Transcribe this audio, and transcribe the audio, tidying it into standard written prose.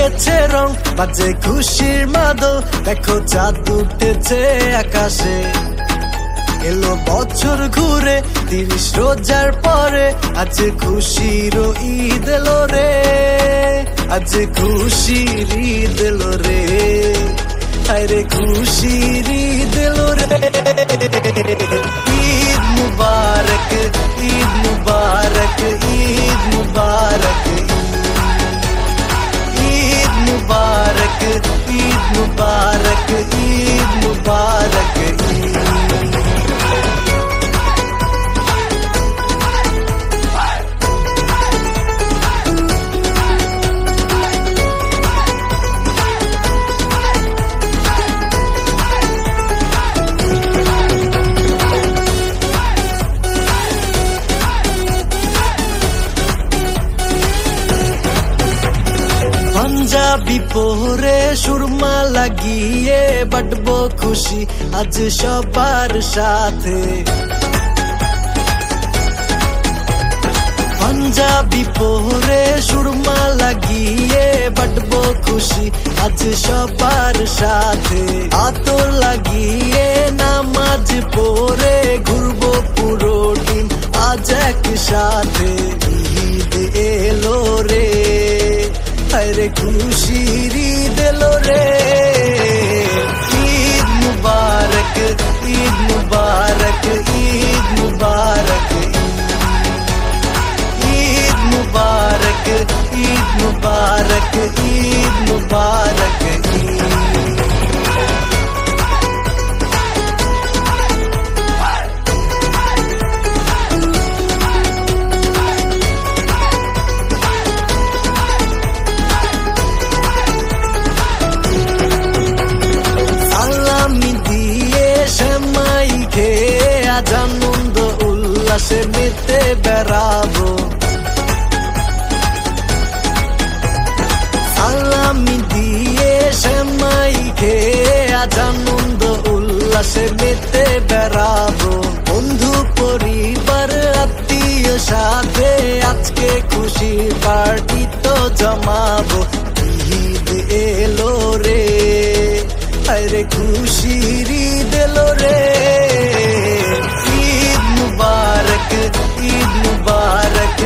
উঠেছে রং, বাজে খুশির মাদল, দেখো চাঁদ উঠেছে আকাশে। এলো বছর ঘুরে 30 রোজার পরে, আজ খুশির ঈদ এলো রে, আজ খুশির ঈদ এলো রে, আরে খুশির ঈদ এলো রে। ঈদ মুবারক, ঈদ মুবারক, ঈদ মুবারক, ঈদ মুবারক, ঈদ মুবারক, ঈদ মুবারক, ঈদ। পাঞ্জাবি পরে সুরমা লাগিয়ে বাটবো খুশি আজ সবার সাথে। পাঞ্জাবি পরে সুরমা লাগিয়ে বাটবো খুশি আজ সবার সাথে। আতর লাগিয়ে নামাজ পড়ে ঘুরবো পুরো দিন আজ একসাথে। ঈদ এলো রে, আরে খুশির ঈদ এলো রে। ঈদ মুবারক, ঈদ মুবারক, ঈদ মুবারক, ঈদ মুবারক, ঈদ মুবারক, ঈদ মুবারক, ঈদ। আজ আনন্দ উল্লাসে মেতে বেড়াবো, সালামি দিয়ে সেমাই খেয়ে আজ আনন্দ উল্লাসে মেতে বেড়াবো। বন্ধু পরিবার আত্মীয় সাথে আজকে খুশি পার্টি তো জমাবো। ঈদ এলো রে, আরে খুশির ঈদ এলো রে। ঈদ মুবারক, ঈদ মুবারক,